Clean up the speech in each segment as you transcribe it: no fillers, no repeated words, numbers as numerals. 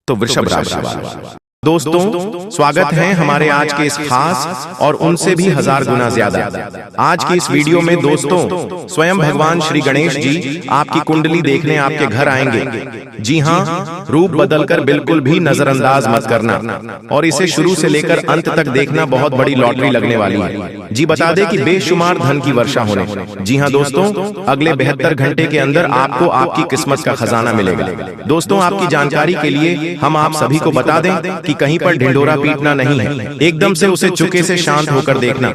तो वृषभ राशि वाले दोस्तों, स्वागत है हमारे आज के इस खास और उनसे भी 1000 गुना ज्यादा आज की इस वीडियो में। दोस्तों, स्वयं भगवान श्री गणेश जी आपकी कुंडली देखने आपके घर आएंगे। जी हाँ, रूप बदलकर बिल्कुल भी नजरअंदाज मत करना और इसे शुरू से लेकर अंत तक देखना। बहुत बड़ी लॉटरी लगने वाली है। जी बता दें कि बेशुमार धन की वर्षा होने। जी हाँ दोस्तों, अगले 72 घंटे के अंदर आपको आपकी किस्मत का खजाना मिलेगा। दोस्तों, आपकी जानकारी के लिए हम आप सभी को बता दें कि कहीं पर ढिंढोरा पीटना नहीं है, एकदम से उसे चुके से शांत होकर देखना।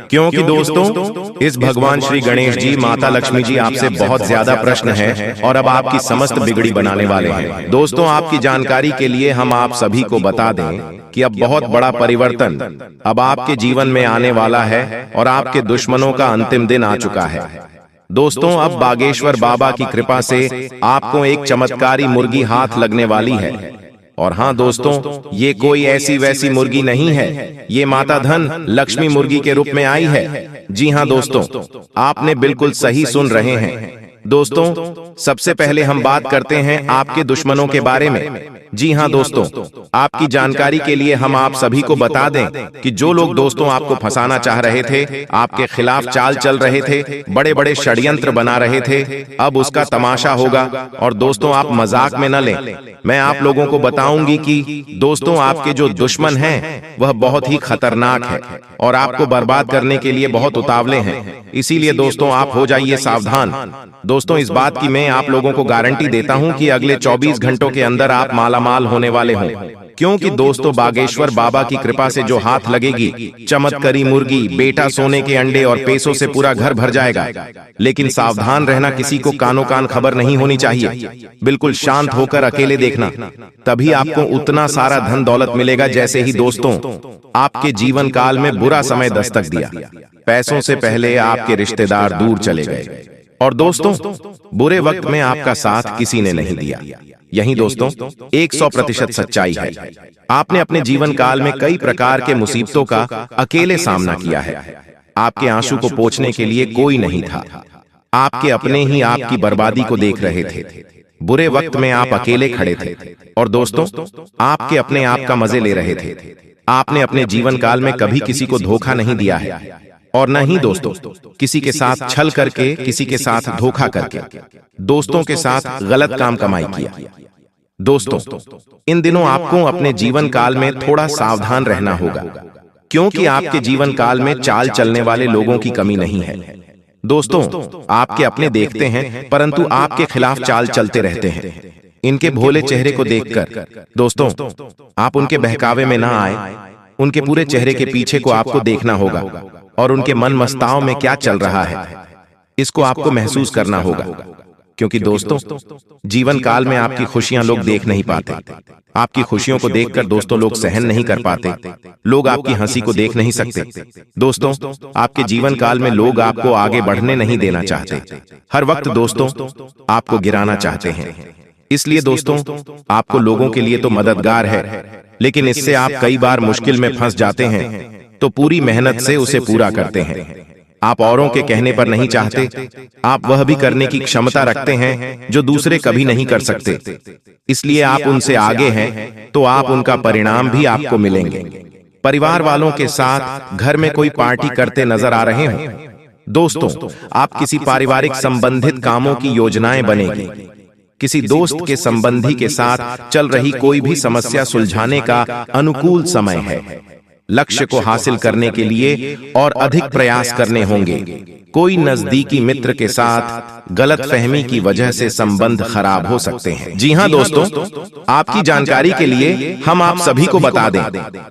क्योंकि दोस्तों, इस भगवान श्री गणेश जी, माता लक्ष्मी जी आपसे बहुत ज्यादा प्रश्न है और अब आपकी समस्त बिगड़ी बनाने वाले हैं। दोस्तों, आपकी जानकारी के लिए हम आप सभी को बता दें कि अब बहुत बड़ा परिवर्तन अब आपके जीवन में आने वाला है और आपके दुश्मनों का अंतिम दिन आ चुका है। दोस्तों, अब बागेश्वर बाबा की कृपा से आपको एक चमत्कारी मुर्गी हाथ लगने वाली है। और हाँ दोस्तों, ये कोई ऐसी वैसी मुर्गी नहीं है, ये माता धन लक्ष्मी मुर्गी के रूप में आई है। जी हाँ दोस्तों, आपने बिल्कुल सही सुन रहे हैं। दोस्तों, सबसे पहले हम बात करते हैं आपके दुश्मनों के बारे में। जी हाँ दोस्तों, आपकी जानकारी के लिए हम आप सभी को बता दें कि जो लोग दोस्तों आपको फंसाना चाह रहे थे, आपके खिलाफ चाल चल रहे थे, बड़े बड़े षड्यंत्र बना रहे थे, अब उसका तमाशा होगा। और दोस्तों, आप मजाक में न लें। मैं आप लोगों को बताऊंगी कि दोस्तों, आपके जो दुश्मन हैं वह बहुत ही खतरनाक है और आपको बर्बाद करने के लिए बहुत उतावले हैं। इसीलिए दोस्तों, आप हो जाइए सावधान। दोस्तों, इस बात की मैं आप लोगों को गारंटी देता हूं कि अगले 24 घंटों के अंदर आप मालामाल होने वाले हों। क्योंकि दोस्तों, बागेश्वर बाबा की कृपा से जो हाथ लगेगी, चमत्कारी मुर्गी, बेटा सोने के अंडे और पैसों से पूरा घर भर जाएगा। लेकिन सावधान रहना, किसी को कानो कान खबर नहीं होनी चाहिए। बिल्कुल शांत होकर अकेले देखना, तभी आपको उतना सारा धन दौलत मिलेगा। जैसे ही दोस्तों आपके जीवन काल में बुरा समय दस्तक दिया, पैसों से पहले आपके रिश्तेदार दूर चले गए और दोस्तों बुरे वक्त में आपका साथ किसी ने नहीं दिया। यही दोस्तों 100% सच्चाई है। आपने अपने जीवन काल में कई प्रकार के मुसीबतों का अकेले सामना किया है। आपके आंसू को पोंछने के लिए कोई नहीं था। आपके अपने ही आपकी बर्बादी को देख रहे थे। बुरे वक्त में आप अकेले खड़े थे और दोस्तों आपके अपने आप का मजे ले रहे थे। आपने अपने जीवन काल में कभी किसी को धोखा नहीं दिया है और न ही दोस्तों किसी के साथ छल करके, किसी के साथ धोखा करके दोस्तों के साथ गलत काम कमाई किया। दोस्तों, इन दिनों आपको अपने जीवन काल में थोड़ा सावधान रहना होगा, क्योंकि आपके जीवन काल में चाल चलने वाले लोगों की कमी नहीं है। दोस्तों, आपके अपने देखते हैं परंतु आपके खिलाफ चाल चलते रहते हैं। इनके भोले चेहरे को देखकर दोस्तों आप उनके बहकावे में ना आए। उनके पूरे चेहरे के पीछे को आपको देखना होगा और उनके मन मस्ताव में क्या चल रहा है, इसको आपको महसूस करना होगा। क्योंकि दोस्तों, जीवन काल में आपकी खुशियां लोग देख नहीं पाते। आपकी खुशियों को देखकर दोस्तों लोग सहन नहीं कर पाते। लोग आपकी हंसी को देख नहीं सकते। दोस्तों, आपके जीवन काल में लोग आपको आगे बढ़ने नहीं देना चाहते। हर वक्त दोस्तों आपको गिराना चाहते हैं। इसलिए दोस्तों, आपको लोगों के लिए तो मददगार है, लेकिन इससे आप कई बार मुश्किल में फंस जाते हैं। तो पूरी मेहनत से उसे पूरा करते हैं। आप औरों के कहने पर नहीं चाहते। आप वह भी करने की क्षमता रखते हैं जो दूसरे कभी नहीं कर सकते। इसलिए आप उनसे आगे हैं, तो आप उनका परिणाम भी आपको मिलेंगे। परिवार वालों के साथ घर में कोई पार्टी करते नजर आ रहे हो दोस्तों, आप किसी पारिवारिक संबंधित कामों की योजनाएं बनेगी। किसी दोस्त के संबंधी के साथ चल रही कोई भी समस्या सुलझाने का अनुकूल समय है। लक्ष्य को हासिल करने के लिए और अधिक प्रयास करने होंगे। कोई नजदीकी मित्र के साथ गलत फहमी की वजह से संबंध खराब हो सकते हैं। जी हाँ दोस्तों, आपकी जानकारी के लिए हम आप सभी को बता दें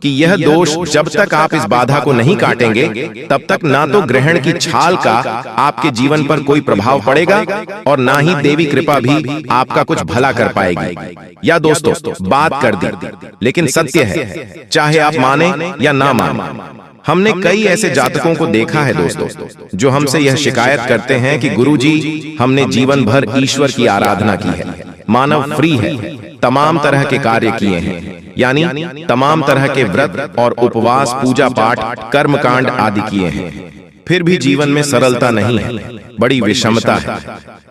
कि यह दोष जब तक आप इस बाधा को नहीं काटेंगे, तब तक ना तो ग्रहण की छाल का आपके जीवन पर कोई प्रभाव पड़ेगा और ना ही देवी कृपा भी आपका कुछ भला कर पाएगी। या दोस्तों, बात कर दी, लेकिन सत्य है, चाहे आप माने या ना माने। हमने कई ऐसे जातकों को देखा है दोस्तों, जो हमसे यह शिकायत करते हैं कि गुरुजी, हमने जीवन भर ईश्वर की आराधना की है, मानव फ्री है, तमाम तरह के कार्य किए हैं, यानी तमाम तरह के व्रत और उपवास, पूजा पाठ, कर्मकांड आदि किए हैं, फिर भी जीवन में सरलता नहीं है, बड़ी विषमता है,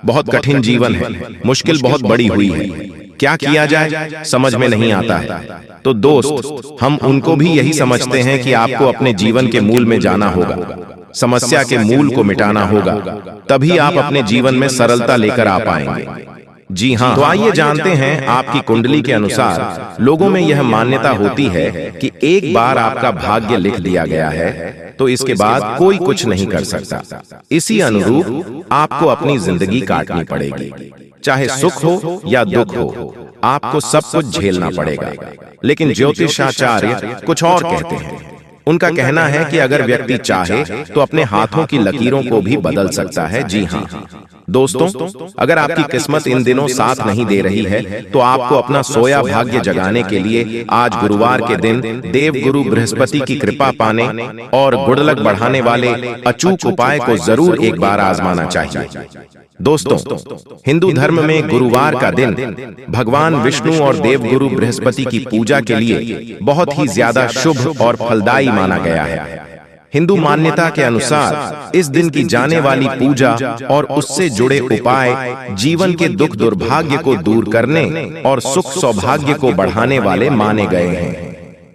बहुत कठिन जीवन है, मुश्किल बहुत बड़ी हुई है। क्या किया जाए समझ में नहीं आता है। तो दोस्त, हम उनको भी यही समझते हैं कि आपको अपने जीवन के मूल में जाना होगा, समस्या के मूल को मिटाना होगा, तभी आप अपने जीवन में सरलता लेकर आ पाएंगे। जी हाँ, तो आइए जानते हैं आपकी कुंडली के अनुसार लोगों में यह मान्यता होती है कि एक बार आपका भाग्य लिख दिया गया है तो इसके बाद कोई कुछ नहीं कर सकता। इसी अनुरूप आपको अपनी जिंदगी काटनी पड़ेगी, चाहे सुख हो या दुख हो, आपको सब कुछ झेलना पड़ेगा। लेकिन ज्योतिषाचार्य कुछ और कहते हैं। उनका कहना है कि अगर व्यक्ति चाहे तो अपने हाथों की लकीरों को भी बदल सकता है। जी हाँ दोस्तों, अगर आपकी किस्मत इन दिनों साथ नहीं दे रही है तो आपको अपना सोया भाग्य जगाने के लिए आज गुरुवार के दिन देवगुरु बृहस्पति की कृपा पाने और गुडलक बढ़ाने वाले अचूक उपाय को जरूर एक बार आजमाना चाहिए। दोस्तों, हिंदू धर्म में गुरुवार का दिन भगवान विष्णु और देवगुरु बृहस्पति की पूजा के लिए बहुत ही ज्यादा शुभ और फलदायी माना गया है। हिंदू मान्यता के अनुसार इस दिन की जाने वाली पूजा और उससे जुड़े उपाय जीवन के दुख दुर्भाग्य को दूर करने और सुख सौभाग्य को बढ़ाने वाले माने गए हैं।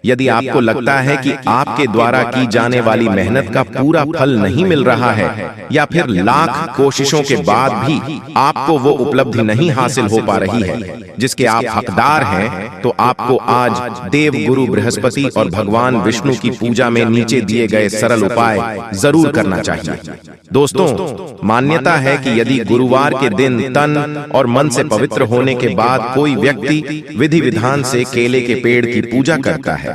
यदि आपको लगता है कि आपके द्वारा की जाने वाली मेहनत का पूरा फल नहीं मिल रहा है या फिर लाख कोशिशों के बाद भी आपको वो उपलब्धि नहीं हासिल हो पा रही है जिसके आप हकदार हैं, तो आपको आज देव गुरु बृहस्पति और भगवान विष्णु की पूजा में नीचे दिए गए सरल उपाय जरूर करना चाहिए। दोस्तों, मान्यता है कि यदि गुरुवार के दिन तन और मन से पवित्र होने के बाद कोई व्यक्ति विधि विधान से केले के पेड़ की पूजा करता है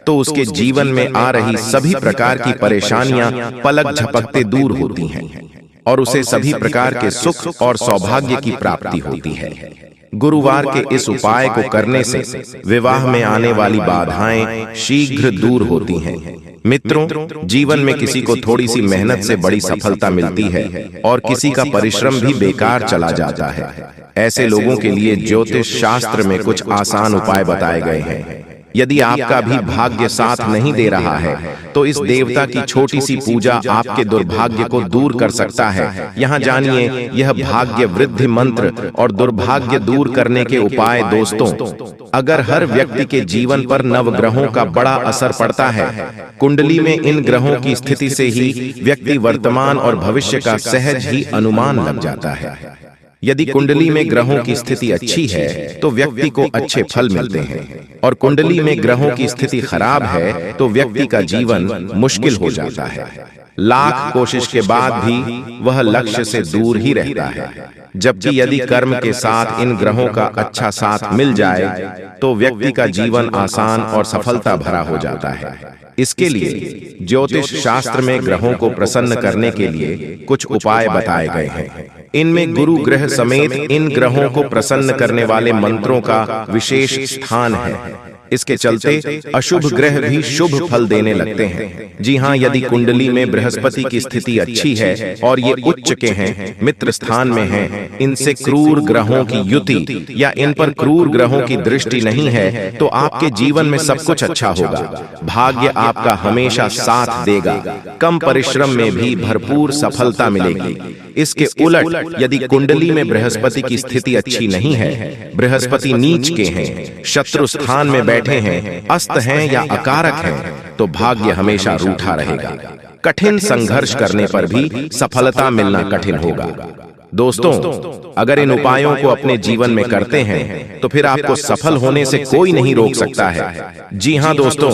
तो उसके जीवन में आ रही सभी प्रकार की परेशानियां पलक झपकते दूर होती हैं और उसे सभी प्रकार के सुख और सौभाग्य की प्राप्ति होती है। गुरुवार के इस उपाय को करने से विवाह में आने वाली बाधाएं शीघ्र दूर होती हैं। मित्रों, जीवन में किसी को थोड़ी सी मेहनत से बड़ी सफलता मिलती है और किसी का परिश्रम भी बेकार चला जाता है। ऐसे लोगों के लिए ज्योतिष शास्त्र में कुछ आसान उपाय बताए गए हैं। यदि आपका भी भाग्य साथ नहीं दे रहा है तो इस देवता की छोटी सी पूजा आपके दुर्भाग्य को दूर कर सकता है। यहाँ जानिए यह भाग्य वृद्धि मंत्र और दुर्भाग्य दूर करने के उपाय। दोस्तों, अगर हर व्यक्ति के जीवन पर नवग्रहों का बड़ा असर पड़ता है, कुंडली में इन ग्रहों की स्थिति से ही व्यक्ति वर्तमान और भविष्य का सहज ही अनुमान लग जाता है। यदि कुंडली में ग्रहों की स्थिति अच्छी है तो व्यक्ति को अच्छे फल मिलते हैं और कुंडली में ग्रहों की स्थिति खराब है तो व्यक्ति का जीवन मुश्किल हो जाता है। लाख कोशिश के बाद भी वह लक्ष्य से दूर ही रहता है। जबकि यदि कर्म के साथ इन ग्रहों का अच्छा साथ मिल जाए तो व्यक्ति का जीवन आसान और सफलता भरा हो जाता है। इसके लिए ज्योतिष शास्त्र में ग्रहों को प्रसन्न करने के लिए कुछ उपाय बताए गए हैं। इनमें गुरु ग्रह समेत इन ग्रहों को प्रसन्न करने वाले मंत्रों का विशेष स्थान है। इसके चलते अशुभ ग्रह भी शुभ फल देने लगते हैं। जी हाँ, यदि कुंडली में बृहस्पति की स्थिति अच्छी है और ये उच्च के हैं, मित्र स्थान में हैं, इनसे क्रूर ग्रहों की युति या इन पर क्रूर ग्रहों की दृष्टि नहीं है तो आपके जीवन में सब कुछ अच्छा होगा। भाग्य आपका हमेशा साथ देगा, कम परिश्रम में भी भरपूर सफलता मिलेगी। इसके उलट यदि कुंडली में बृहस्पति की स्थिति अच्छी नहीं है, बृहस्पति नीच के हैं, शत्रु स्थान में बैठे हैं, अस्त हैं या अकारक हैं, तो भाग्य हमेशा रूठा रहेगा। कठिन संघर्ष करने पर भी सफलता मिलना कठिन होगा। दोस्तों, अगर इन उपायों को अपने जीवन में करते हैं तो फिर आपको सफल होने से कोई नहीं रोक सकता है। जी हाँ दोस्तों,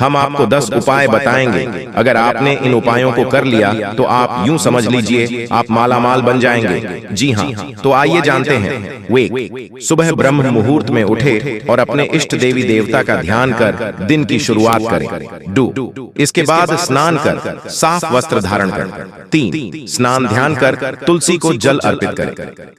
हम आपको 10 उपाय बताएंगे। अगर आपने इन उपायों को कर लिया तो आप यूं समझ लीजिए आप मालामाल बन जाएंगे। जी हाँ, तो आइए जानते हैं। वे सुबह ब्रह्म मुहूर्त में उठे और अपने इष्ट देवी देवता का ध्यान कर दिन की शुरुआत करें। डू इसके बाद स्नान कर साफ वस्त्र धारण कर। 3 स्नान ध्यान कर तुलसी को जल अर्पित करें।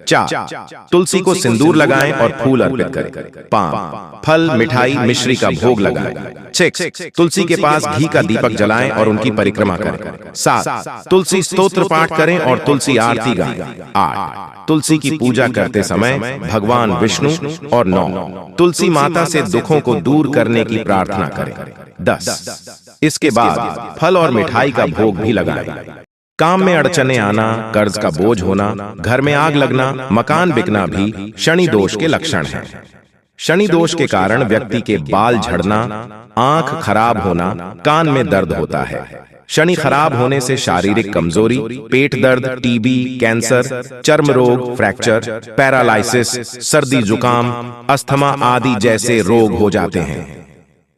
4 तुलसी को सिंदूर लगाएं और फूल अर्पित करें। 5 फल मिठाई मिश्री का भोग लगाएं। 6 तुलसी के पास घी का दीपक जलाएं और उनकी परिक्रमा करें। 7 तुलसी स्तोत्र पाठ करें और तुलसी आरती गाएं। 8 तुलसी की पूजा करते समय भगवान विष्णु और 9 तुलसी माता से दुखों को दूर करने की प्रार्थना करें। 10 इसके बाद फल और मिठाई का भोग भी लगाएं। काम में अड़चने आना, कर्ज का बोझ होना, घर में आग लगना, मकान बिकना भी शनि दोष के लक्षण हैं। शनि दोष के कारण व्यक्ति के बाल झड़ना, आंख खराब होना, कान में दर्द होता है। शनि खराब होने से शारीरिक कमजोरी, पेट दर्द, टीबी, कैंसर, चर्म रोग, फ्रैक्चर, पैरालाइसिस, सर्दी जुकाम, अस्थमा आदि जैसे रोग हो जाते हैं।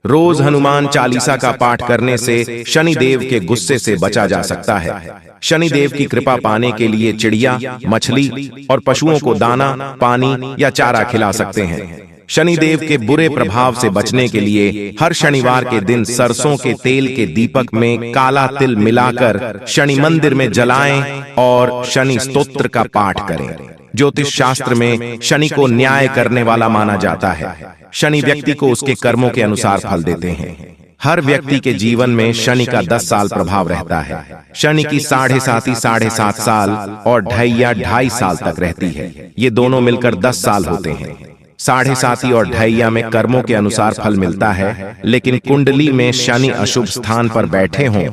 रोज हनुमान चालीसा का पाठ करने से शनि देव के गुस्से से बचा जा सकता है। शनि देव की कृपा पाने के लिए चिड़िया, मछली और पशुओं को दाना, पानी या चारा खिला सकते हैं। शनि देव के बुरे प्रभाव से बचने के लिए हर शनिवार के दिन सरसों के तेल के दीपक में काला तिल मिलाकर शनि मंदिर में जलाएं और शनि स्तोत्र का पाठ करें। ज्योतिष शास्त्र में शनि को न्याय करने वाला माना जाता है। शनि व्यक्ति को उसके कर्मों के अनुसार फल देते हैं। हर व्यक्ति के जीवन में शनि का 10 साल प्रभाव रहता है। शनि की 7.5 साल और 2.5 साल तक रहती है। ये दोनों मिलकर 10 साल होते हैं। 7.5 और 2.5 में कर्मों के अनुसार फल मिलता है, लेकिन कुंडली में शनि अशुभ स्थान पर बैठे हों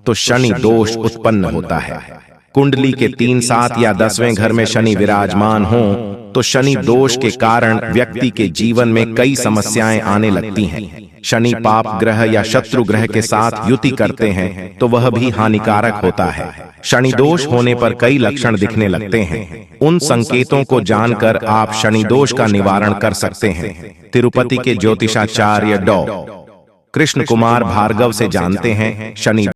तो शनि दोष उत्पन्न होता है। कुंडली के 3, 7 या 10वें घर में शनि विराजमान हो तो शनि दोष के कारण व्यक्ति के जीवन में कई समस्याएं आने लगती हैं। शनि पाप ग्रह या शत्रु ग्रह के साथ युति करते हैं तो वह भी हानिकारक होता है। शनि दोष होने पर कई लक्षण दिखने लगते हैं। उन संकेतों को जानकर आप शनि दोष का निवारण कर सकते हैं। तिरुपति के ज्योतिषाचार्य डॉ. कृष्ण कुमार भार्गव से जानते हैं शनि